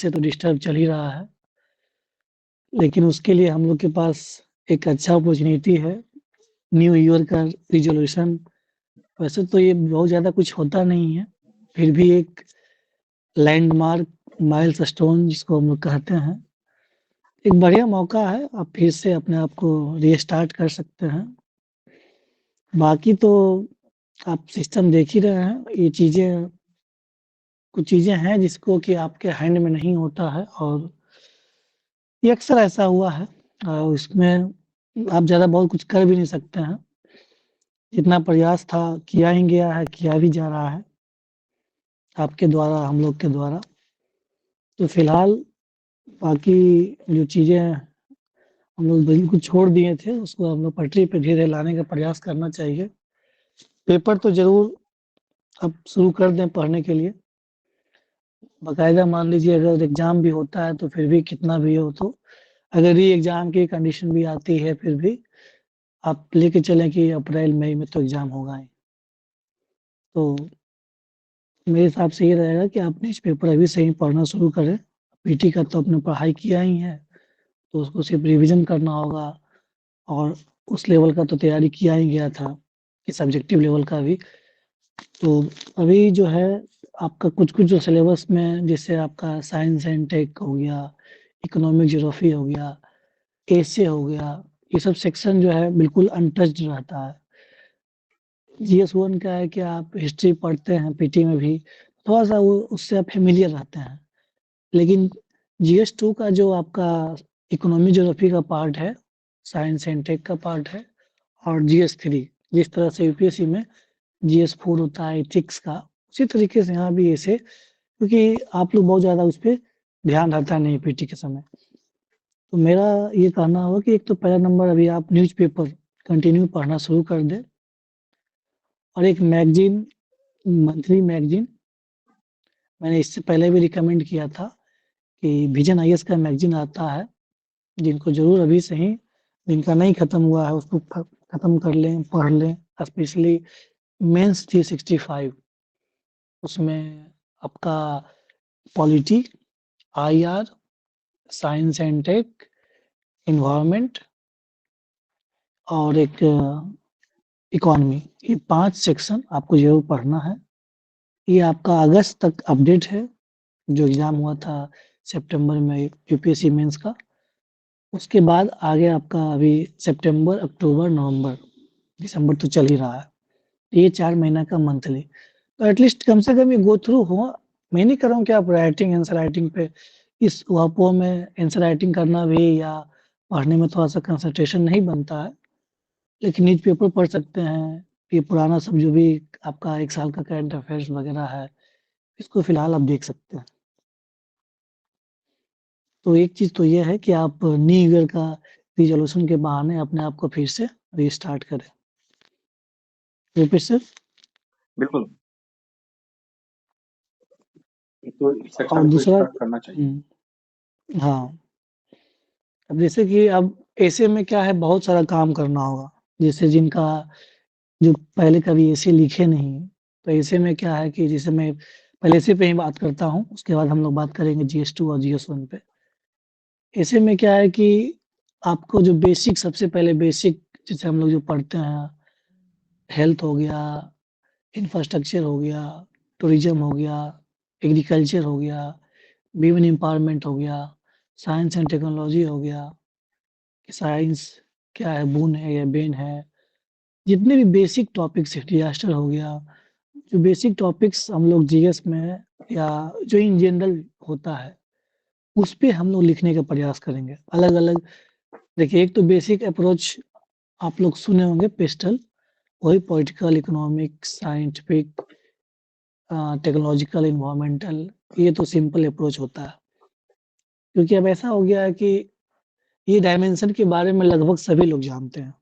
से तो डिस्टर्ब चल ही रहा है। लेकिन उसके लिए हम लोग के पास एक अच्छा अपॉर्च्युनिटी है, न्यू ईयर का रिज़ोल्यूशन। वैसे तो ये बहुत ज़्यादा कुछ होता नहीं है, फिर भी एक लैंडमार्क, माइलस्टोन जिसको हम लोग कहते हैं, एक बढ़िया मौका है, आप फिर से अपने आप को रीस्टार्ट कर सकते हैं। बाकी तो आप सिस्टम देख ही रहे हैं, ये चीज़ें कुछ चीज़ें हैं जिसको कि आपके हैंड में नहीं होता है और ये अक्सर ऐसा हुआ है। इसमें आप ज़्यादा बहुत कुछ कर भी नहीं सकते हैं। जितना प्रयास था किया ही गया है, किया भी जा रहा है, आपके द्वारा, हम लोग के द्वारा। तो फिलहाल बाकी जो चीज़ें हम लोग बिल्कुल छोड़ दिए थे, उसको हम लोग पटरी पे धीरे लाने का प्रयास करना चाहिए। पेपर तो ज़रूर अब शुरू कर दें पढ़ने के लिए। बाकायदा मान लीजिए अगर एग्ज़ाम भी होता है तो फिर भी कितना भी हो तो अगर री एग्ज़ाम की कंडीशन भी आती है फिर भी आप लेके चलें कि अप्रैल मई में तो एग्ज़ाम होगा ही। तो मेरे हिसाब से ये रहेगा कि आप न्यूज़पेपर अभी से ही पढ़ना शुरू करें। पीटी का तो आपने पढ़ाई किया ही है, तो उसको सिर्फ़ रिवीज़न करना होगा और उस लेवल का तो तैयारी किया ही गया था, कि सब्जेक्टिव लेवल का भी। तो अभी जो है आपका कुछ-कुछ जो सिलेबस में जैसे आपका साइंस एंड टेक हो गया, इकोनॉमिक ज्योग्राफी हो गया, एसे हो गया, ये सब सेक्शन जो है बिल्कुल अनटच्ड रहता है। जीएस 1 क्या है कि आप हिस्ट्री पढ़ते हैं पीटी में भी, थोड़ा-सा वो उससे आप फ़ैमिलियर रहते हैं। लेकिन जीएस 2 का जो आपका इकोनॉमिक ज्योग्राफी का पार्ट है, साइंस एंड टेक का पार्ट है और जीएस 3 जिस तरह से यूपीएससी में जीएस 4 होता है एथिक्स का, उसी तरीके से यहाँ भी ऐसे क्योंकि आप लोग बहुत ज़्यादा उस पे ध्यान रहता नहीं पीटी के समय। तो मेरा ये कहना होगा कि एक तो पहला नंबर अभी आप न्यूज़पेपर कंटिन्यू पढ़ना शुरू कर दें और एक मैगज़ीन, मंथली मैगज़ीन मैंने इससे पहले भी रिकमेंड किया था कि विज़न आईएएस का मैगज़ीन आता है, जिनको ज़रूर अभी से ही जिनका नहीं खत्म हुआ है उसको खत्म कर लें, पढ़ लें, स्पेशली मेंस 365 उसमें आपका polity, IR, science and tech, environment और एक इकोनॉमी, ये 5 सेक्शन आपको ज़रूर पढ़ना है। ये आपका अगस्त तक अपडेट है, जो एग्ज़ाम हुआ था सितंबर में यूपीएससी मेंस का। उसके बाद आगे आपका अभी सितंबर, अक्टूबर, नवंबर, दिसंबर तो चल ही रहा है। ये 4 महीना का मंथली, तो एटलीस्ट कम से कम ये गो थ्रू हो। मैं नहीं कह रहा हूँ कि आप राइटिंग, आंसर राइटिंग पे इस वापो में आंसर राइटिंग करना भी या पढ़ने में थोड़ा-सा कंसंट्रेशन नहीं बनता है। लेकिन न्यूज़पेपर पढ़ सकते हैं, ये पुराना सब जो भी आपका 1 साल का करंट अफेयर्स वगैरह है, इसको फिलहाल आप देख सकते हैं। तो एक चीज़ तो ये है कि आप न्यू ईयर का रिज़ॉल्यूशन के बहाने अपने आप को फिर से रीस्टार्ट करें। Repeat sir? बिल्कुल। तो इस और सेक्शन को दूसरा स्टार्ट करना चाहिए। हाँ। अब जैसे कि अब ऐसे में क्या है बहुत सारा काम करना होगा। जैसे जिनका जो पहले कभी ऐसे लिखे नहीं, तो ऐसे में क्या है कि जैसे मैं पहले ऐसे पे ही बात करता हूँ, उसके बाद हम लोग बात करेंगे जीएस 2 और जीएस 1 पे। ऐसे में क्या है कि आपको जो बेसिक सबसे पहले बेसिक जैसे हम लोग जो पढ़ते हैं, हेल्थ हो गया, इंफ्रास्ट्रक्चर हो गया, टूरिज़्म हो गया, एग्रीकल्चर हो गया, विमेन एम्पावरमेंट हो गया, साइंस एंड टेक्नोलॉजी हो गया, कि साइंस क्या है, बून है या बेन है। जितने भी बेसिक टॉपिक्स हैं, डिज़ास्टर हो गया, जो बेसिक टॉपिक्स हम लोग जीएस में या जो इन जनरल होता है, उस पे हम लोग लिखने का प्रयास करेंगे। अलग-अलग देखिए एक तो बेसिक अप्रोच आप लोग सुने होंगे पेस्टल, वही political, economic, scientific technological, environmental, ये तो सिंपल अप्रोच होता है। क्योंकि अब ऐसा हो गया है कि ये डायमेंशन के बारे में लगभग सभी लोग जानते हैं।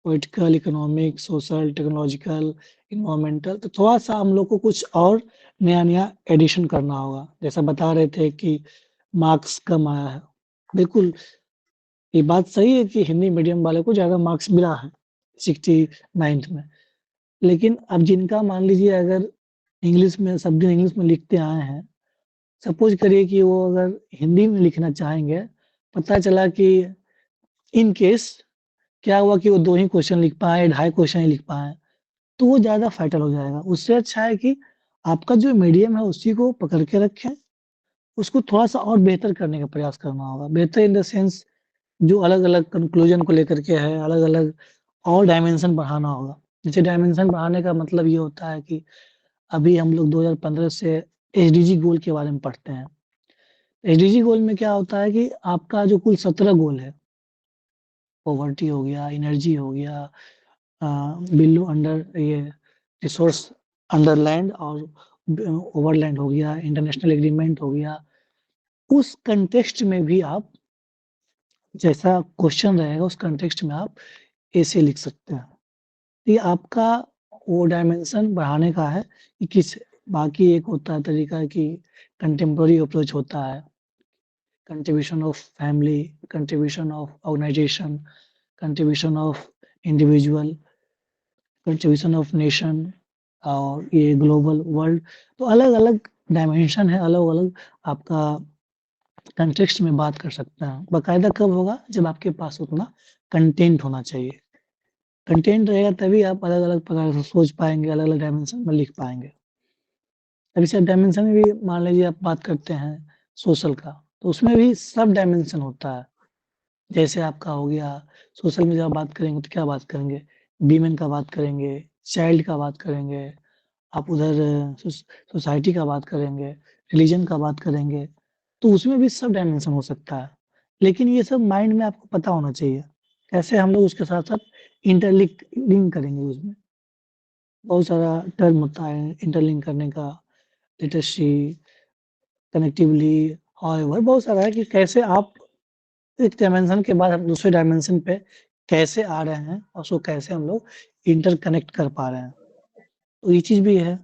Political, economic, social, technological, environmental, तो थोड़ा-सा हम लोग को कुछ और नया-नया एडिशन करना होगा। जैसा बता रहे थे कि मार्क्स कम आया है। बिल्कुल, ये बात सही है कि हिंदी मीडियम वाले को ज़्यादा मार्क्स मिला है 69th में। लेकिन अब जिनका मान लीजिए अगर इंग्लिश में सब दिन इंग्लिश में लिखते आए हैं सपोज करिए कि वो अगर हिंदी में लिखना चाहेंगे, पता चला कि इन केस क्या हुआ कि वो 2 ही क्वेश्चन लिख पाए, ढाई क्वेश्चन ही लिख पाए, तो वो ज़्यादा फाइटल हो जाएगा। उससे अच्छा है कि आपका जो मीडियम है उसी को पकड़ के रखें, उसको थोड़ा-सा और बेहतर करने का प्रयास करना होगा। बेहतर इन द सेंस जो अलग-अलग कंक्लूजन को लेकर के है, अलग-अलग और डायमेंशन बढ़ाना होगा। जैसे डायमेंशन बढ़ाने का मतलब ये होता है कि अभी हम लोग 2015 से एसडीजी गोल के बारे में पढ़ते हैं। एसडीजी गोल में क्या होता है कि आपका जो कुल 17 गोल है, पॉवर्टी हो गया, एनर्जी हो गया, बिलो अंडर ये रिसोर्स अंडर लैंड और ओवरलैंड हो गया, इंटरनेशनल एग्रीमेंट हो गया। उस कॉन्टेक्स्ट में भी आप जैसा क्वेश्चन रहेगा उस कॉन्टेक्स्ट में आप ऐसे लिख सकते हैं। ये आपका वो डायमेंशन बढ़ाने का है कि किस बाकी एक होता है तरीका कि कंटेम्पोरेरी अप्रोच होता है, contribution of family, contribution of organisation, contribution of individual, contribution of nation और ये ग्लोबल वर्ल्ड। तो अलग-अलग डायमेंशन है, अलग-अलग आपका कॉन्टेक्स्ट में बात कर सकते हैं। बाकायदा कब होगा? जब आपके पास उतना कंटेंट होना चाहिए। कंटेंट रहेगा तभी आप अलग-अलग प्रकार से सोच पाएँगे, अलग-अलग डायमेंशन में लिख पाएँगे। अब इस डायमेंशन में भी मान लीजिए आप बात करते हैं सोशल का, तो उसमें भी सब डायमेंशन होता है। जैसे आपका हो गया सोशल में जब आप बात करेंगे तो क्या बात करेंगे? वीमेन का बात करेंगे, चाइल्ड का बात करेंगे, आप उधर सोसाइटी का बात करेंगे, रिलीजन का बात करेंगे, तो उसमें भी सब डायमेंशन हो सकता है। लेकिन ये सब माइंड में आपको पता होना चाहिए, कैसे हम लोग उसके साथ-साथ लिंक करेंगे उसमें। बहुत सारा टर्म होता है इंटरलिंक करने का, लिटरेसी, कनेक्टिवली, हाउएवर बहुत सारा है कि कैसे आप एक डायमेंशन के बाद हम दूसरे डायमेंशन पे कैसे आ रहे हैं और उसको कैसे हम लोग इंटरकनेक्ट कर पा रहे हैं। तो ये चीज़ भी है,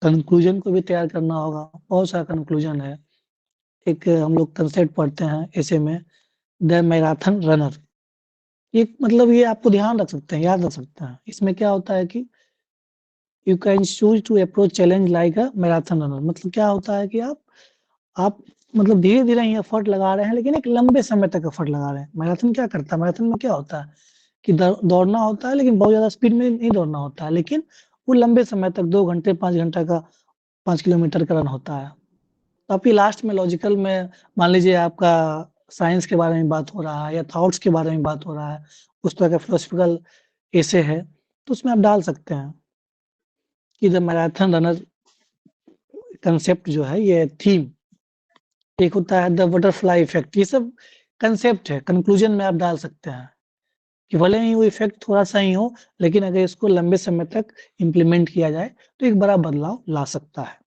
कंक्लूजन को भी तैयार करना होगा, बहुत सारा कंक्लूजन है। एक हम लोग कांसेप्ट पढ़ते हैं एसे में द मैराथन रनर। ये मतलब ये आपको ध्यान रख सकते हैं, याद रख सकते हैं। इसमें क्या होता है कि you can choose to approach challenge like a marathon runner. मतलब क्या होता है कि आप मतलब धीरे-धीरे ही एफर्ट लगा रहे हैं, लेकिन एक लंबे समय तक एफर्ट लगा रहे हैं। मैराथन क्या करता है? मैराथन में क्या होता है कि दौड़ना होता है, लेकिन बहुत ज़्यादा स्पीड में नहीं दौड़ना होता है, लेकिन वो लंबे समय तक 2 घंटे, 5 घंटा का 5 किलोमीटर का रन होता है। तो आपकी लास्ट में लॉजिकल में मान लीजिए आपका साइंस के बारे में बात हो रहा है या थॉट्स के बारे में बात हो रहा है, उस तरह का फिलोसॉफिकल एसे है, तो उसमें आप डाल सकते हैं कि द मैराथन रनर कांसेप्ट जो है ये थीम। एक होता है द बटरफ्लाई इफेक्ट। ये सब कांसेप्ट है, कंक्लूजन में आप डाल सकते हैं कि भले ही वो इफेक्ट थोड़ा-सा ही हो, लेकिन अगर इसको लंबे समय तक इम्प्लीमेंट किया जाए, तो एक बड़ा बदलाव ला सकता है।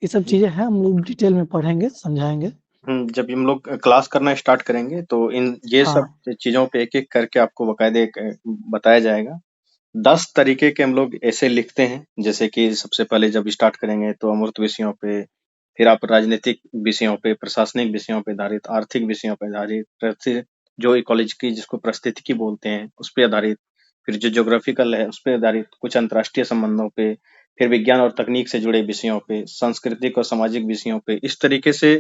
ये सब चीज़ें हैं, हम लोग डिटेल में पढ़ेंगे, समझाएँगे। जब हम लोग क्लास करना स्टार्ट करेंगे तो इन ये सब हाँ, चीजों पे एक-एक करके आपको बाकायदे बताया जाएगा। 10 तरीके के हम लोग ऐसे लिखते हैं, जैसे कि सबसे पहले जब स्टार्ट करेंगे तो अमूर्त विषयों पे, फिर आप राजनीतिक विषयों पे, प्रशासनिक विषयों पे आधारित, आर्थिक विषयों पे आधारित, फिर जो इकोलॉजी की जिसको पारिस्थितिकी बोलते हैं, उस पे आधारित, फिर जो ज्योग्राफिकल है, उस पे आधारित, कुछ अंतर्राष्ट्रीय संबंधों पे, फिर विज्ञान और तकनीक से जुड़े विषयों पे, सांस्कृतिक और सामाजिक विषयों पे। इस तरीके से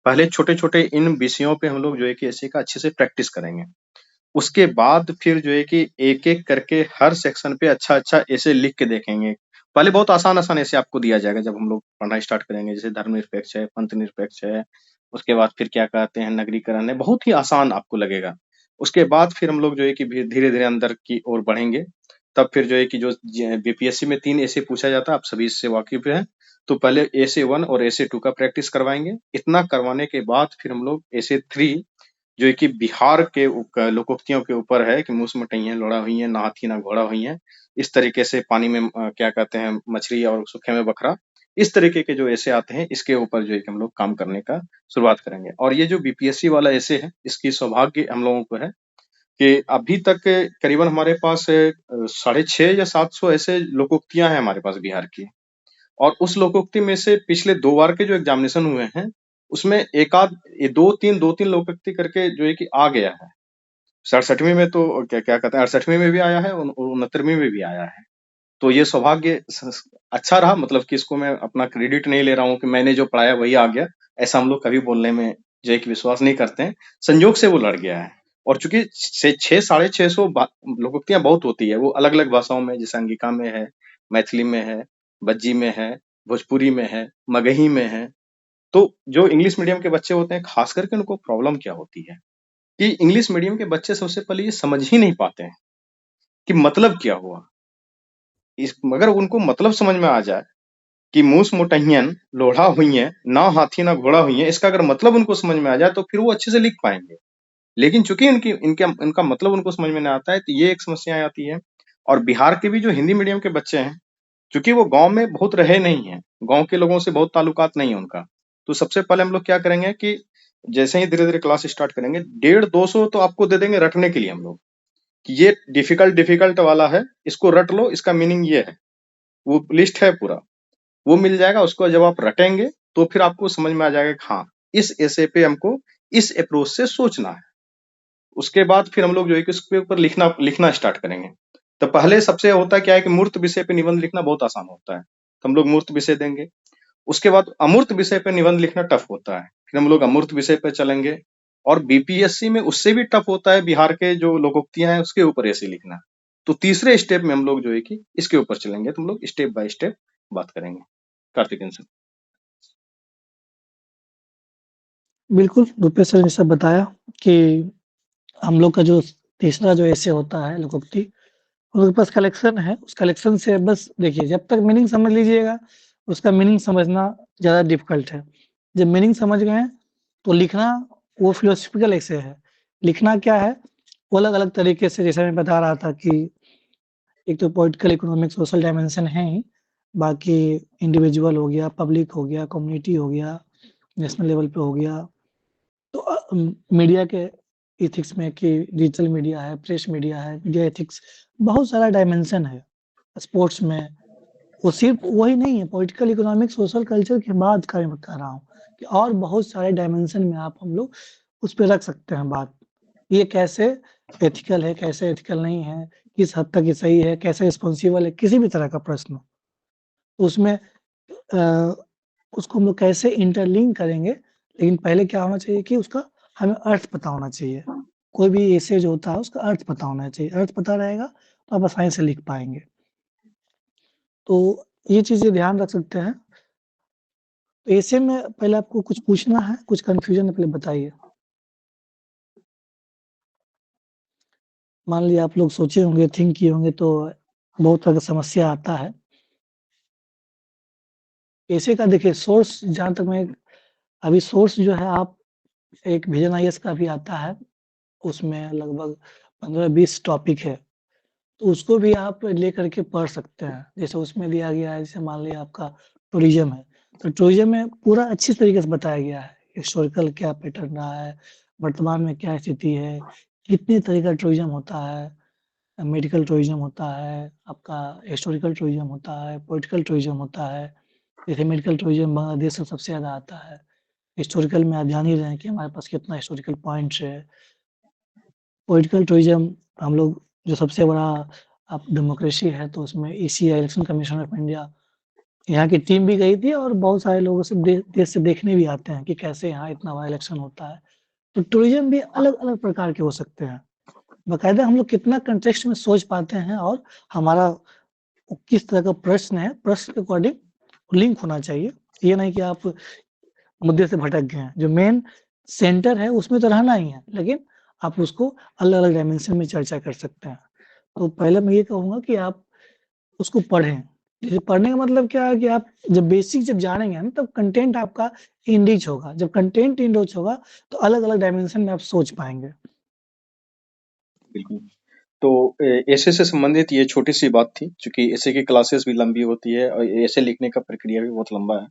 पहले छोटे-छोटे इन विषयों पे हम लोग जो है कि ऐसे का अच्छे से प्रैक्टिस करेंगे। उसके बाद फिर जो है कि एक-एक करके हर सेक्शन पे अच्छा-अच्छा ऐसे लिख के देखेंगे। पहले बहुत आसान-आसान ऐसे आपको दिया जाएगा जब हम लोग पढ़ना स्टार्ट करेंगे, जैसे धर्मनिरपेक्ष है, पंथनिरपेक्ष है, उसके बाद फिर क्या कहते हैं नगरीकरण है, बहुत ही आसान आपको लगेगा। उसके बाद फिर हम लोग जो है कि धीरे-धीरे अंदर की ओर बढ़ेंगे, तब फिर जो है कि जो बीपीएससी में 3 ऐसे पूछा जाता है, आप सभी इससे वाकिफ हैं। तो पहले एसे 1 और एसे 2 का प्रैक्टिस करवाएँगे। इतना करवाने के बाद फिर हम लोग एसे 3 जो है कि बिहार के लोकोक्तियों के ऊपर है कि मूस मटैयें लौड़ा हुई हैं, ना हाथी ना घोड़ा हुई हैं। इस तरीके से पानी में क्या कहते हैं मछली और सूखे में बकरा। इस तरीके के जो एसे आते हैं, इसके ऊपर जो है कि हम लोग काम करने का शुरुआत करेंगे। और ये जो बीपीएससी वाला एसे है, इसकी सौभाग्य हम लोगों को है कि अभी तक करीबन हमारे पास साढ़े 6 या 700 ऐसे लोकोक्तियाँ हैं हमारे पास बिहार की। और उस लोकोक्ति में से पिछले 2 बार के जो एग्जामिनेशन हुए हैं, उसमें एकाध 2-3 लोकोक्ति करके जो है कि आ गया है। 67वीं में तो क्या क्या कहते हैं 68वीं में भी आया है, 69वीं में भी आया है। तो ये सौभाग्य अच्छा रहा, मतलब कि इसको मैं अपना क्रेडिट नहीं ले रहा हूँ कि मैंने जो पढ़ाया वही आ गया, ऐसा हम लोग कभी बोलने में जो है कि विश्वास नहीं करते हैं। संयोग से वो लड़ गया है। और चूंकि से 600-650 लोकोक्तियां बहुत होती है, वो अलग अलग भाषाओं में, जैसे अंगिका में है, मैथिली में है, बज्जी में है, भोजपुरी में है, मगही में है। तो जो इंग्लिश मीडियम के बच्चे होते हैं, खास करके उनको प्रॉब्लम क्या होती है कि इंग्लिश मीडियम के बच्चे सबसे पहले ये समझ ही नहीं पाते हैं कि मतलब क्या हुआ। मगर उनको मतलब समझ में आ जाए कि मूस मुटहियन लोढ़ा हुई है, ना हाथी ना घोड़ा हुई है, इसका अगर मतलब उनको समझ में आ जाए तो फिर वो अच्छे से लिख पाएंगे। लेकिन चूंकि इनका मतलब उनको समझ में नहीं आता है, तो ये एक समस्या आती है। और बिहार के भी जो हिंदी मीडियम के बच्चे हैं, क्योंकि वो गांव में बहुत रहे नहीं है, गांव के लोगों से बहुत ताल्लुकात नहीं है उनका, तो सबसे पहले हम लोग क्या करेंगे कि जैसे ही धीरे धीरे क्लास स्टार्ट करेंगे, 150-200 तो आपको दे देंगे रटने के लिए हम लोग, कि ये डिफिकल्ट डिफिकल्ट वाला है, इसको रट लो, इसका मीनिंग ये है। वो लिस्ट है पूरा, वो मिल जाएगा। उसको जब आप रटेंगे तो फिर आपको समझ में आ जाएगा कि हाँ, इस ऐसे पे हमको इस अप्रोच से सोचना है। उसके बाद फिर हम लोग जो है कि उसके ऊपर लिखना लिखना स्टार्ट करेंगे। तो पहले सबसे होता क्या है कि मूर्त विषय पे निबंध लिखना बहुत आसान होता है, तो हम लोग मूर्त विषय देंगे। उसके बाद अमूर्त विषय पे निबंध लिखना टफ होता है, फिर हम लोग अमूर्त विषय पे चलेंगे। और बीपीएससी में उससे भी टफ होता है, बिहार के जो लोकोक्तियां हैं उसके ऊपर ऐसे लिखना। तो तीसरे स्टेप में हम लोग जो है कि इसके ऊपर चलेंगे, तो हम लोग स्टेप बाय स्टेप बात करेंगे। कार्तिकेन सर। बिल्कुल, रुपेश सर ने सब बताया कि हम लोग का जो तीसरा जो ऐसे होता है लोकोक्ति, उनके पास कलेक्शन है, उस कलेक्शन से बस देखिए, जब तक मीनिंग समझ लीजिएगा, उसका मीनिंग समझना ज़्यादा डिफ़िकल्ट है। जब मीनिंग समझ गए हैं, तो लिखना वो फिलोसॉफिकल ऐसे है। लिखना क्या है, वो अलग-अलग तरीके से, जैसे मैं बता रहा था कि एक तो पॉलिटिकल, इकोनॉमिक, सोशल डायमेंशन है ही, बाकी इंडिविजुअल हो गया, पब्लिक हो गया, कम्युनिटी हो गया, नेशनल लेवल पे हो गया। तो मीडिया के एथिक्स में कि डिजिटल मीडिया है, प्रेस मीडिया है, मीडिया एथिक्स, बहुत सारा डायमेंशन है। स्पोर्ट्स में वो सिर्फ वही नहीं है, पॉलिटिकल, इकोनॉमिक, सोशल, कल्चर के बाद का मैं बता रहा हूँ कि और बहुत सारे डायमेंशन में आप हम लोग उस पे रख सकते हैं बात। ये कैसे एथिकल है, कैसे एथिकल नहीं है, किस हद तक ये सही है, कैसे रिस्पॉन्सिबल है, किसी भी तरह का प्रश्न हो, तो उसमें उसको हम लोग कैसे इंटरलिंक करेंगे, लेकिन पहले क्या होना चाहिए कि उसका हमें अर्थ पता होना चाहिए। कोई भी एसे जो होता है उसका अर्थ पता होना चाहिए, अर्थ पता रहेगा तो आप आसानी से लिख पाएँगे। तो ये चीज़ें ध्यान रख सकते हैं। तो ऐसे में पहले आपको कुछ पूछना है, कुछ कन्फ्यूज़न है, पहले बताइए? मान लीजिए आप लोग सोचे होंगे, थिंक किए होंगे, तो बहुत तरह का समस्या आता है। ऐसे का देखिए सोर्स, जहाँ तक मैं अभी सोर्स जो है, आप एक विजन आईएएस का भी आता है, उसमें लगभग 15-20 टॉपिक है, तो उसको भी आप लेकर के पढ़ सकते हैं। जैसे उसमें दिया गया है, जैसे मान लीजिए आपका टूरिज़्म है, तो टूरिज़्म में पूरा अच्छी तरीके से बताया गया है, हिस्टोरिकल क्या पैटर्न रहा है, वर्तमान में क्या स्थिति है, कितने तरह का टूरिज़्म होता है, मेडिकल टूरिज़्म होता है, आपका हिस्टोरिकल टूरिज़्म होता है, पॉलिटिकल टूरिज़्म होता है। जैसे मेडिकल टूरिज़्म बांग्लादेश में सबसे ज़्यादा आता है। हिस्टोरिकल में आप जान ही रहे हैं कि हमारे पास कितना हिस्टोरिकल पॉइंट्स है। पॉलिटिकल टूरिज़्म हम लोग जो सबसे बड़ा आप डेमोक्रेसी है, तो उसमें ECI, election commission of India, यहाँ की टीम भी गई थी और बहुत सारे लोगों से देश से देखने भी आते हैं कि कैसे यहाँ इतना बड़ा इलेक्शन होता है। तो टूरिज़्म भी अलग-अलग प्रकार के हो सकते हैं। बाकायदा हम लोग कितना कॉन्टेक्स्ट में सोच पाते हैं और हमारा किस तरह का प्रश्न है, प्रश्न के अकॉर्डिंग लिंक होना चाहिए। ये नहीं कि आप मुद्दे से भटक गए हैं। जो मेन सेंटर है उसमें तो रहना ही है, लेकिन आप उसको अलग-अलग डायमेंशन में चर्चा कर सकते हैं। तो पहले मैं ये कहूँगा कि आप उसको पढ़ें। जैसे पढ़ने का मतलब क्या है कि आप जब बेसिक जब जानेंगे ना, तब कंटेंट आपका इनरिच होगा। जब कंटेंट इनरिच होगा, तो अलग-अलग डायमेंशन में आप सोच पाएँगे। बिल्कुल। तो ऐसे से संबंधित ये छोटी सी बात थी, क्योंकि ऐसे की क्लासेस भी लंबी होती है और ऐसे लिखने का प्रक्रिया भी बहुत लंबा है।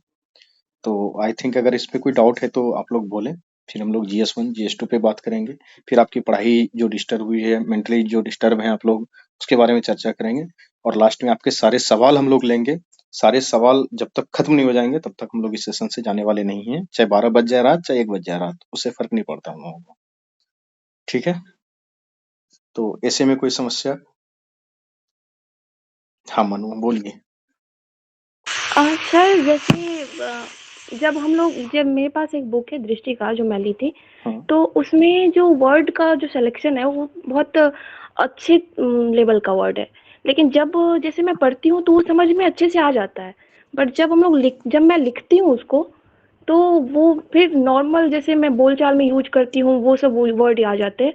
तो आई थिंक अगर इस पे कोई डाउट है तो आप लोग बोलें, फिर हम लोग जीएस1 जीएस2 पे बात करेंगे। फिर आपकी पढ़ाई जो डिस्टर्ब हुई है, मेंटली जो डिस्टर्ब हैं आप लोग, उसके बारे में चर्चा करेंगे। और लास्ट में आपके सारे सवाल हम लोग लेंगे। सारे सवाल जब तक खत्म नहीं हो जाएंगे तब तक हम लोग इस सेशन से जाने वाले नहीं हैं, चाहे 12 बज जाए रात, चाहे 1 बज जाए रात, उससे फर्क नहीं पड़ता हम लोगों को। ठीक है। तो ऐसे में कोई समस्या? हाँ, मनु बोलिए। सर जैसे जब मेरे पास एक बुक है दृष्टि का जो मैं ली थी, हाँ, तो उसमें जो वर्ड का जो सिलेक्शन है वो बहुत अच्छे लेवल का वर्ड है। लेकिन जब जैसे मैं पढ़ती हूँ तो वो समझ में अच्छे से आ जाता है। बट जब मैं लिखती हूँ उसको, तो वो फिर नॉर्मल जैसे मैं बोलचाल में यूज़ करती हूँ वो सब वर्ड आ जाते हैं।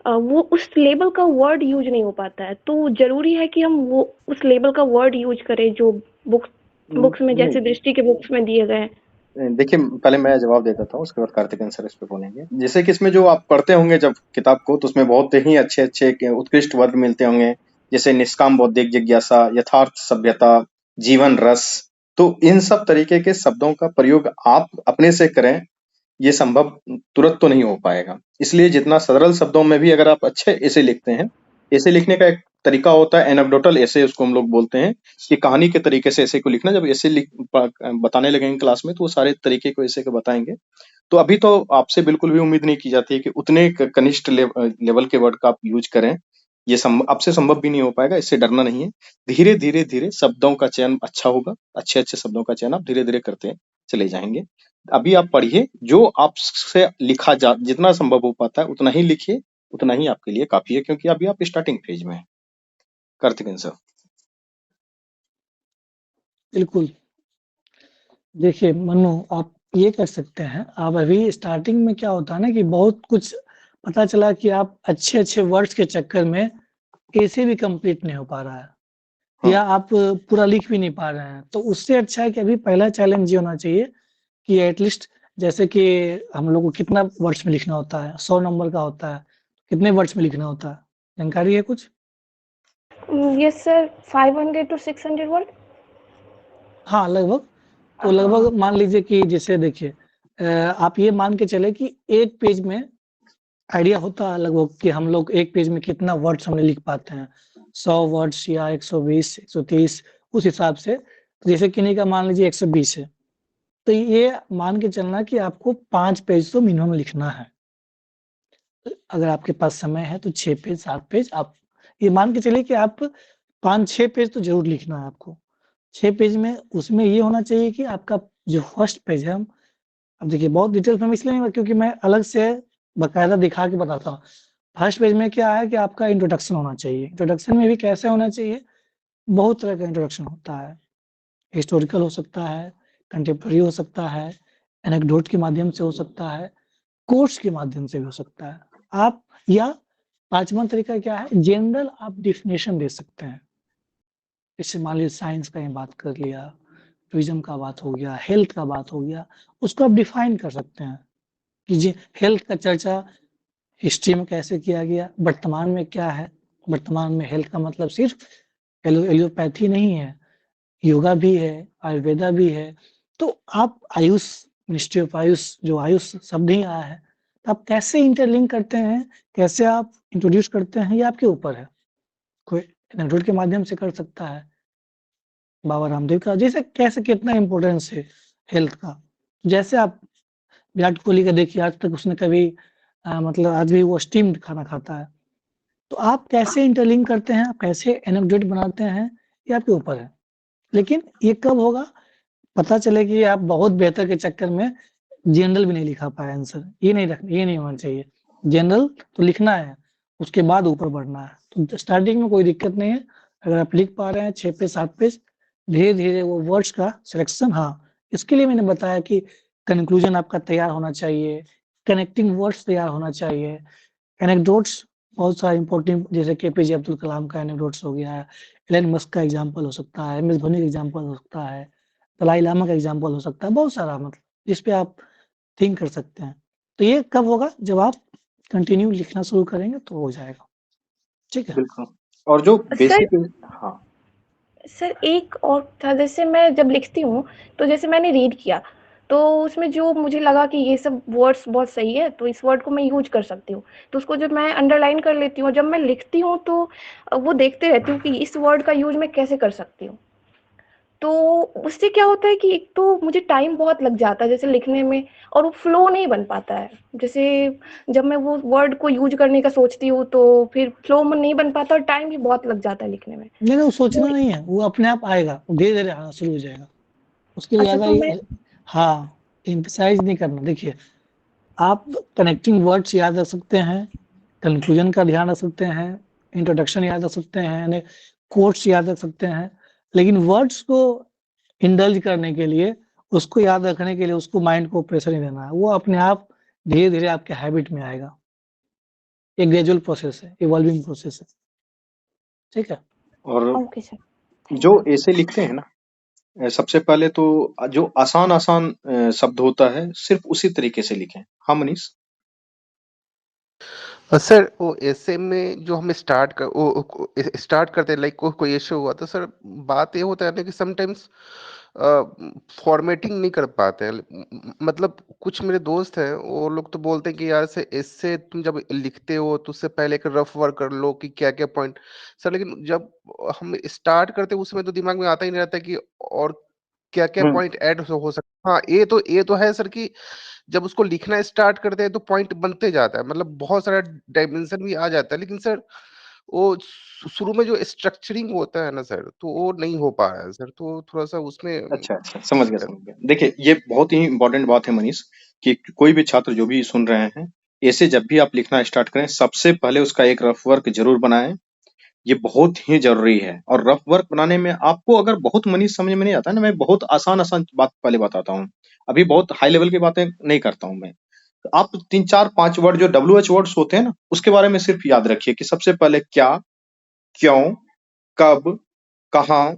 वो उस लेवल का वर्ड यूज़ नहीं हो पाता है। तो ज़रूरी है कि हम वो उस लेवल का वर्ड यूज़ करें जो बुक्स बुक्स में नहीं, जैसे दृष्टि के बुक्स में दिए गए हैं। देखिए पहले मैं जवाब दे देता हूँ, उसके बाद कार्तिक आंसर इस पे बोलेंगे। जैसे कि इसमें जो आप पढ़ते होंगे जब किताब को, तो उसमें बहुत ही अच्छे-अच्छे उत्कृष्ट वर्ड मिलते होंगे, जैसे निष्काम बौद्धिक जिज्ञासा, यथार्थ सभ्यता, जीवन रस। तो इन सब तरीके के शब्दों का प्रयोग आप अपने से करें, ये संभव तुरंत तो नहीं हो पाएगा। इसलिए जितना सरल शब्दों में भी अगर आप अच्छे ऐसे लिखते हैं, ऐसे लिखने का एक तरीका होता है एनेक्डोटल ऐसे, उसको हम लोग बोलते हैं कि कहानी के तरीके से ऐसे को लिखना। जब ऐसे बताने लगेंगे क्लास में, तो वो सारे तरीके को ऐसे के बताएंगे। तो अभी तो आपसे बिल्कुल भी उम्मीद नहीं की जाती है कि उतने कनिष्ठ लेवल के वर्ड का आप यूज करें। ये आपसे संभव भी नहीं हो पाएगा, इससे डरना नहीं है। धीरे धीरे धीरे शब्दों का चयन अच्छा होगा, अच्छे अच्छे शब्दों का चयन आप धीरे धीरे करते चले जाएंगे। अभी आप पढ़िए, जो आपसे लिखा जा जितना संभव हो पाता है उतना ही लिखिए, उतना ही आपके लिए काफी है, क्योंकि अभी आप स्टार्टिंग फेज में हैं। कार्तिकेन सर। बिल्कुल। देखिए मन्नू, आप ये कर सकते हैं, आप अभी स्टार्टिंग में क्या होता है ना कि बहुत कुछ पता चला कि आप अच्छे-अच्छे वर्ड्स के चक्कर में ऐसे भी कंप्लीट नहीं हो पा रहा है, हाँ, या आप पूरा लिख भी नहीं पा रहे हैं। तो उससे अच्छा है कि अभी पहला चैलेंज ये होना चाहिए कि एटलीस्ट, जैसे कि हम लोग को कितना वर्ड्स में लिखना होता है? 100 नंबर का होता है, कितने वर्ड्स में लिखना होता है? जानकारी है कुछ? Yes sir, 500 to 600 word. हाँ, लगभग। तो हाँ। लगभग मान लीजिए कि जैसे देखिए, आप ये मान के चले कि एक पेज में आइडिया होता है लगभग कि हम लोग एक पेज में कितना वर्ड्स हमने लिख पाते हैं, 100 वर्ड्स या 120, 130, उस हिसाब से। तो जैसे किन्हीं का मान लीजिए 120 है, तो ये मान के चलना कि आपको 5 पेज तो मिनिमम लिखना है। अगर आपके पास समय है तो 6 पेज, 7 पेज आप ये मान के चलिए कि आप 5-6 पेज तो ज़रूर लिखना है आपको। 6 पेज में उसमें ये होना चाहिए कि आपका जो फर्स्ट पेज है, अब देखिए बहुत डिटेल्स में इसलिए नहीं, क्योंकि मैं अलग से बाकायदा दिखा के बताता हूँ। फर्स्ट पेज में क्या है कि आपका इंट्रोडक्शन होना चाहिए। इंट्रोडक्शन में भी कैसे होना चाहिए? बहुत तरह का इंट्रोडक्शन होता है। हिस्टोरिकल हो सकता है, कंटेम्परेरी हो सकता है, एनेक्डोट के माध्यम से हो सकता है, कोट्स के माध्यम से भी हो सकता है। आप या 5वां तरीका क्या है? जनरल आप डेफिनेशन दे सकते हैं। जैसे मान लीजिए साइंस का ही बात कर लिया, टूरिज़्म का बात हो गया, हेल्थ का बात हो गया, उसको आप डिफाइन कर सकते हैं कि जी हेल्थ का चर्चा हिस्ट्री में कैसे किया गया, वर्तमान में क्या है। वर्तमान में हेल्थ का मतलब सिर्फ एलोपैथी नहीं है, योगा भी है, आयुर्वेदा भी है। तो आप आयुष, मिनिस्ट्री ऑफ आयुष, जो आयुष शब्द ही आया है, तो आप कैसे इंटरलिंक करते हैं, कैसे आप इंट्रोड्यूस करते हैं, ये आपके ऊपर है। कोई एनेक्डोट के माध्यम से कर सकता है, बाबा रामदेव का जैसे कैसे कितना इम्पोर्टेंस है हेल्थ का। जैसे आप विराट कोहली का देखिए, आज तक उसने कभी मतलब आज भी वो स्टीम्ड खाना खाता है। तो आप कैसे इंटरलिंक करते हैं, आप कैसे एनेक्डोट बनाते हैं, ये आपके ऊपर है। लेकिन ये कब होगा? पता चले कि आप बहुत बेहतर के चक्कर में जनरल भी नहीं लिखा पाए आंसर, ये नहीं होना चाहिए। जनरल तो लिखना है, उसके बाद ऊपर बढ़ना है। तो स्टार्टिंग में कोई दिक्कत नहीं है, अगर आप लिख पा रहे हैं 6 पेज 7 पेज, धीरे धीरे वो वर्ड्स का सिलेक्शन, हाँ, इसके लिए मैंने बताया कि कंक्लूजन आपका तैयार होना चाहिए, कनेक्टिंग वर्ड्स तैयार होना चाहिए, एनेक्डोट्स बहुत सारे इंपॉर्टेंट, जैसे केपीजे अब्दुल कलाम का एनेक्डोट्स हो गया है, एलन मस्क का एग्जाम्पल हो सकता है, एम एस धोनी का एग्जाम्पल हो सकता है, दलाई लामा का एग्जाम्पल हो सकता है, बहुत सारा, मतलब जिस पे आप थिंक कर सकते हैं। तो ये कब होगा? जब आप कंटिन्यू लिखना शुरू करेंगे तो हो जाएगा। ठीक है? बिल्कुल। और जो सर बेसिक, हाँ, सर एक और था, जैसे मैं जब लिखती हूँ तो जैसे मैंने रीड किया, तो उसमें जो मुझे लगा कि ये सब वर्ड्स बहुत सही है तो इस वर्ड को मैं यूज कर सकती हूँ, तो उसको जब मैं अंडरलाइन कर लेती हूँ, जब मैं लिखती हूँ तो वो देखते रहती हूँ कि इस वर्ड का यूज मैं कैसे कर सकती हूँ। तो उससे क्या होता है कि एक तो मुझे टाइम बहुत लग जाता है जैसे लिखने में, और वो फ्लो नहीं बन पाता है। जैसे जब मैं वो वर्ड को यूज करने का सोचती हूँ तो फिर फ्लो में नहीं बन पाता और टाइम भी बहुत लग जाता है लिखने में। नहीं, वो सोचना तो नहीं है, वो अपने आप आएगा, धीरे-धीरे आना शुरू हो जाएगा। उसके लिए अच्छा, ज़्यादा तो मैं हाँ, एम्फसाइज़ नहीं करना। देखिए, आप कनेक्टिंग वर्ड्स याद रख सकते हैं, कंक्लूजन का ध्यान रख सकते हैं, इंट्रोडक्शन याद रख सकते हैं, यानी कोट्स याद रख सकते हैं, लेकिन वर्ड्स को इंडल्ज करने के लिए, उसको याद रखने के लिए उसको माइंड को प्रेशर नहीं देना है। वो अपने आप धीरे-धीरे आपके हैबिट में आएगा। एक ग्रेजुअल प्रोसेस है, इवॉल्विंग प्रोसेस है। ठीक है? और ओके सर, थैंक जो यू। ऐसे लिखते हैं ना, सबसे पहले तो जो आसान-आसान शब्द होता है, सिर्फ़ उसी तरीके से लिखें। हाँ, मनीष? सर वो ऐसे में जो हम स्टार्ट करते हैं, लाइक कोई इश्यू हुआ तो सर बात ये होता है ना कि समटाइम्स फॉर्मेटिंग नहीं कर पाते हैं। मतलब कुछ मेरे दोस्त हैं, वो लोग तो बोलते हैं कि यार से इससे तुम जब लिखते हो तो उससे पहले एक रफ वर्क कर लो कि क्या क्या पॉइंट। सर लेकिन जब हम स्टार्ट करते हैं उसमें तो दिमाग में आता ही नहीं रहता कि और क्या क्या हुँ। पॉइंट ऐड हो सकता। हाँ, ये तो है सर कि जब उसको लिखना स्टार्ट करते हैं तो पॉइंट बनते जाता है, मतलब बहुत सारा डायमेंशन भी आ जाता है, लेकिन सर वो शुरू में जो स्ट्रक्चरिंग होता है ना सर, तो वो नहीं हो पा रहा है सर, तो थोड़ा सा उसमें अच्छा, समझ गया, दिक्कत। समझ गया। देखिए, ये बहुत ही इम्पोर्टेंट बात है मनीष, कि कोई भी छात्र जो भी सुन रहे हैं, ऐसे जब भी आप लिखना स्टार्ट करें, सबसे पहले उसका एक रफ वर्क ज़रूर बनाएँ। ये बहुत ही ज़रूरी है, और रफ वर्क बनाने में आपको अगर बहुत मनीष समझ में नहीं आता है ना, मैं बहुत आसान-आसान बात पहले बताता हूँ। अभी बहुत हाई लेवल की बातें नहीं करता हूँ मैं। तो आप 3, 4, 5 वर्ड जो WH वर्ड्स होते हैं ना, उसके बारे में सिर्फ याद रखिए कि सबसे पहले क्या, क्यों, कब, कहाँ,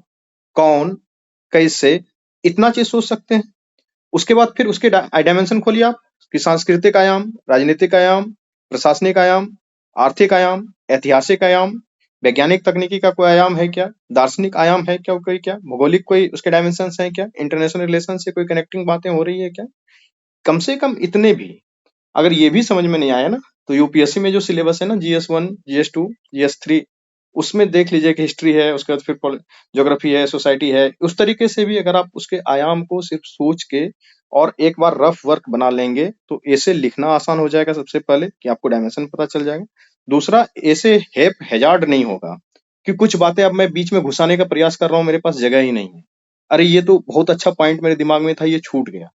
कौन, कैसे, इतना चीज़ सोच सकते हैं। उसके बाद फिर उसके डायमेंशन खोलिए आप, कि सांस्कृतिक आयाम, राजनीतिक आयाम, प्रशासनिक आयाम, आर्थिक आयाम, ऐतिहासिक आयाम, वैज्ञानिक तकनीकी का कोई आयाम है क्या, दार्शनिक आयाम है क्या, कोई क्या, भौगोलिक कोई उसके डायमेंशंस हैं क्या, इंटरनेशनल रिलेशन से कोई कनेक्टिंग बातें हो रही है क्या। कम से कम इतने भी, अगर ये भी समझ में नहीं आया ना, तो यूपीएससी में जो सिलेबस है ना, GS1, GS2, GS3, उसमें देख लीजिए कि हिस्ट्री है, उसके बाद फिर ज्योग्राफी है, सोसाइटी है। उस तरीके से भी अगर आप उसके आयाम को सिर्फ सोच के और एक बार रफ वर्क बना लेंगे, तो ऐसे लिखना आसान हो जाएगा। सबसे पहले कि आपको डायमेंशन पता चल जाएगा। दूसरा, ऐसे हेप हैजार्ड नहीं होगा कि कुछ बातें अब मैं बीच में घुसाने का प्रयास कर रहा हूँ, मेरे पास जगह ही नहीं है, अरे ये तो बहुत अच्छा पॉइंट मेरे दिमाग में था, ये छूट गया।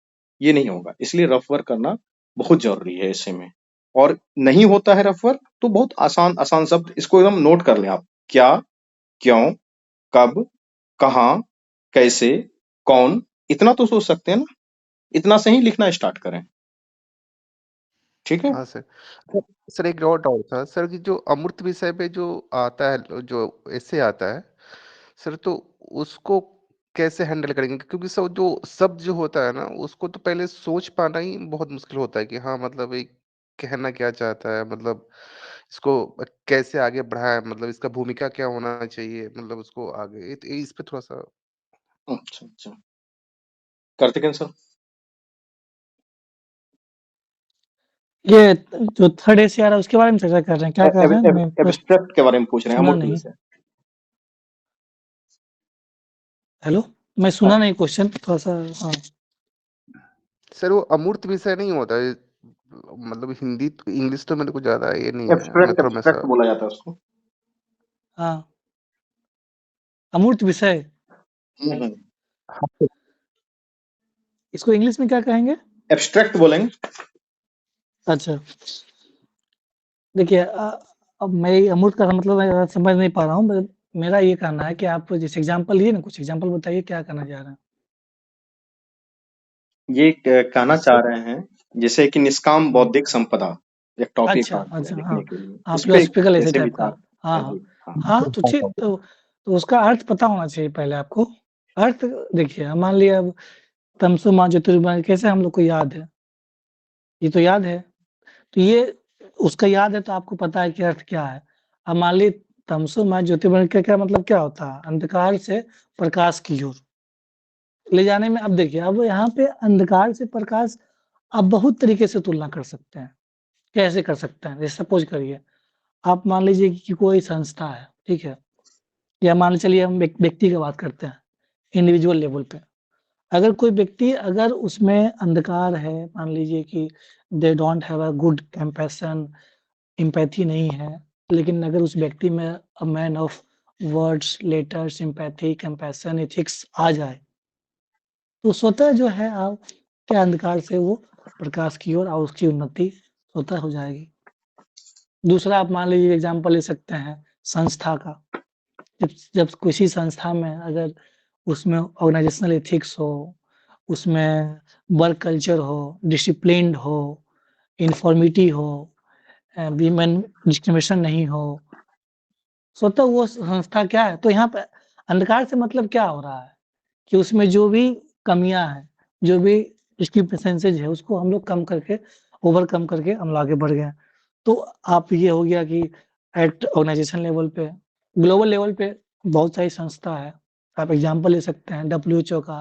ये नहीं होगा, इसलिए रफ वर्क करना बहुत जरूरी है ऐसे में। और नहीं होता है रफ वर्क, तो बहुत आसान आसान शब्द, इसको एकदम नोट कर लें आप। क्या, क्यों, कब, कहाँ, कैसे, कौन, इतना तो सोच सकते हैं ना। इतना से ही लिखना स्टार्ट करें। ठीक है। हाँ सर। सर एक और डाउट था सर कि जो अमूर्त विषय पे जो आता है, जो ऐसे आता है सर, तो उसको कैसे हैंडल करेंगे? क्योंकि सब जो शब्द जो होता है ना, उसको तो पहले सोच पाना ही बहुत मुश्किल होता है कि हाँ मतलब ये कहना क्या चाहता है, मतलब इसको कैसे आगे बढ़ाए, मतलब इसका भूमिका क्या होना चाहिए, मतलब उसको आगे इस पे थोड़ा सा। अच्छा अच्छा, कार्तिकेन सर। ये जो थर्ड एसी आ रहा है उसके बारे में चर्चा कर रहे हैं, क्या कर रहे हैं? मैं फर्स्ट एब्स्ट्रैक्ट के बारे में पूछ रहे हैं, सुना अमूर्त नहीं। विषय। हेलो, मैं हाँ, सुना नहीं क्वेश्चन थोड़ा-सा। हाँ, सर वो अमूर्त विषय नहीं होता है, मतलब हिंदी इंग्लिश तो मेरे को ज्यादा ये नहीं है, मैं एब्स्ट्रैक्ट थोड़ा मैं एब्स्ट्रैक्ट बोला जाता है उसको। हाँ, अमूर्त विषय, हम्म, इसको इंग्लिश में क्या कहेंगे? एब्स्ट्रैक्ट बोलेंगे। अच्छा, देखिए अब मैं ये अमूर्त का मतलब मैं समझ नहीं पा रहा हूँ। मेरा ये कहना है कि आप जैसे एग्ज़ाम्पल लिए ना, कुछ एग्ज़ाम्पल बताइए क्या कहना चाह रहे हैं? ये कहना चाह इससे रहे हैं, जैसे कि निष्काम हुँ, बौद्धिक संपदा एक टॉपिक अच्छा, आ गया अच्छा, लिखने हाँ। के लिए, हाँ, इस पे फिलोसॉफिकल ऐसे कैसे टाइप का। विचार। हाँ, हाँ हाँ। जी, हाँ। हाँ, तो ठीक तो उसका अर्थ पता होना चाहिए पहले आपको। अर्थ देखिए, मान लिया अब तमसो मा ज्योतिर्गमय कैसे हम लोग को याद है? ये तो याद है। तो ये उसका याद है तो आपको पता है कि अर्थ क्या है। अब मान ली तमसो मा ज्योतिर्गमय का क्या मतलब क्या होता है? अंधकार से प्रकाश की ओर ले जाने में। अब देखिए, अब यहाँ पे अंधकार से प्रकाश आप बहुत तरीके से तुलना कर सकते हैं। कैसे कर सकते हैं? जैसे सपोज़ करिए, आप मान लीजिए कि कोई संस्था है, ठीक है? या मान के चलिए हम एक व्यक्ति की बात करते हैं। इंडिविजुअल लेवल पे। अगर कोई व्यक्ति अगर उसमें अंधकार है, मान लीजिए कि they don't have a good compassion, empathy नहीं है, लेकिन अगर उस व्यक्ति में a man of words, letters, empathy, compassion, ethics आ जाए, तो स्वतः जो है आप के अंधकार से वो प्रकाश की ओर और उसकी उन्नति स्वतः हो जाएगी। दूसरा आप मान लीजिए एग्ज़ाम्पल ले सकते हैं संस्था का। जब जब किसी संस्था में अगर उसमें ऑर्गेनाइजेशनल एथिक्स हो, उसमें वर्क कल्चर हो, डिसिप्लिन्ड हो, इन्फॉर्मिटी हो, वीमेन डिस्क्रिमिनेशन नहीं हो, स्वतः वो संस्था क्या है? तो यहाँ पे अंधकार से मतलब क्या हो रहा है कि उसमें जो भी कमियाँ हैं, जो भी डिस्क्रिपेंसीज़ है, उसको हम लोग कम करके, ओवरकम करके हम लोग आगे बढ़ गए हैं। तो आप ये हो गया कि एट ऑर्गेनाइजेशन लेवल पे, ग्लोबल लेवल पे बहुत सारी संस्था है। आप एग्ज़ाम्पल ले सकते हैं WHO का।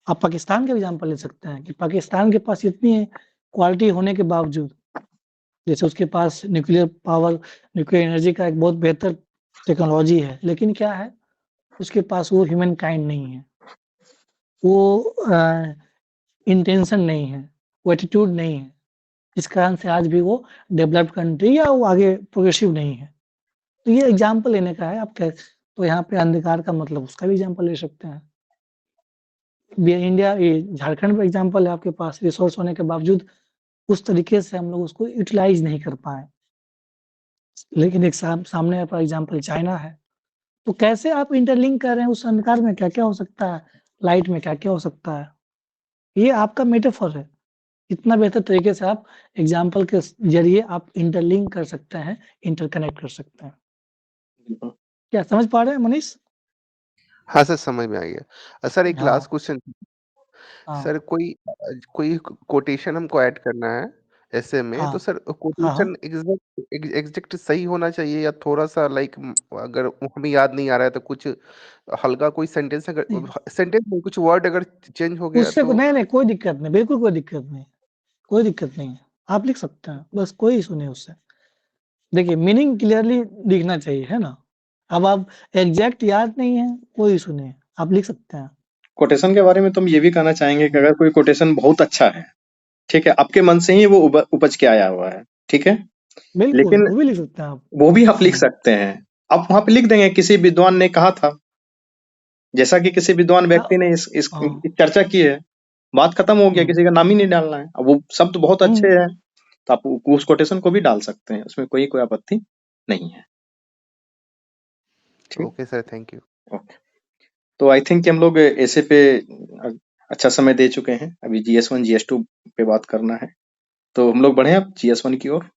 आप पाकिस्तान का एग्ज़ाम्पल ले सकते हैं कि पाकिस्तान के पास इतनी क्वालिटी होने के बावजूद, जैसे उसके पास न्यूक्लियर पावर, न्यूक्लियर एनर्जी का एक बहुत बेहतर टेक्नोलॉजी है, लेकिन क्या है, उसके पास वो ह्यूमन काइंड नहीं है। वो इंटेंशन नहीं है, वो एटीट्यूड नहीं है। इस कारण से आज भी वो डेवलप्ड कंट्री या वो आगे प्रोग्रेसिव नहीं है। तो ये एग्ज़ाम्पल लेने का है। आप कै तो यहाँ पे अंधकार का मतलब उसका भी एग्ज़ाम्पल ले सकते हैं। इंडिया ये झारखंड में एग्ज़ाम्पल है आपके पास, रिसोर्स होने के बावजूद उस तरीके से हम लोग उसको यूटिलाइज़ नहीं कर पाए। लेकिन एक सामने आपका एग्ज़ाम्पल चाइना है। तो कैसे आप इंटरलिंक कर रहे हैं, उस अंधकार में क्या-क्या हो सकता है, लाइट में क्या-क्या हो सकता है? ये आपका मेटाफर है। इतना बेहतर तरीके से आप एग्ज़ाम्पल के ज़रिए आप इंटरलिंक कर सकते हैं, इंटरकनेक्ट कर सकते हैं। बिल्कुल। क्या समझ पा रहे हैं मनीष? हाँ सर, समझ में आ गया। सर एक हाँ, लास्ट क्वेश्चन हाँ, सर कोई कोटेशन हमको ऐड करना है ऐसे में, हाँ, तो सर हाँ, हाँ। कोटेशन एग्जैक्ट सही होना चाहिए या थोड़ा-सा लाइक अगर हमें याद नहीं आ रहा है तो कुछ हल्का कोई सेंटेंस अगर नहीं, सेंटेंस में कुछ वर्ड अगर चेंज हो गया उससे तो नहीं, नहीं कोई दिक्कत नहीं, बिल्कुल कोई दिक्कत नहीं, कोई दिक्कत नहीं है। आप लिख सकते हैं, बस कोई इश्यू नहीं उससे। देखिए मीनिंग क्लियरली दिखना चाहिए, है ना? अब आप एग्ज़ैक्ट याद नहीं है, कोई इश्यू नहीं है, आप लिख सकते हैं। कोटेशन के बारे में तो हम ये भी कहना चाहेंगे कि अगर कोई कोटेशन बहुत अच्छा है, ठीक है, आपके मन से ही वो उपज के आया हुआ है, ठीक है, बिल्कुल, लेकिन वो भी लिख सकते हैं आप। वो भी आप लिख हुँ, सकते हैं। आप वहां पे लिख देंगे किसी विद्वान ने कहा था, जैसा कि किसी विद्वान हाँ, व्यक्ति ने इस हाँ, चर्चा की है, बात खत्म हो गया, हुँ, किसी का नाम ही नहीं डालना है। अब वो शब्द बहुत अच्छे हुँ। हैं, तो आप उस कोटेशन को भी डाल सकते हैं, उसमें कोई आपत्ति नहीं है। ठीक, okay sir, thank you. Okay. तो आई थिंक हम लोग ऐसे पे अच्छा समय दे चुके हैं। अभी GS1 GS2 पे बात करना है, तो हम लोग बढ़े अब GS1 की ओर।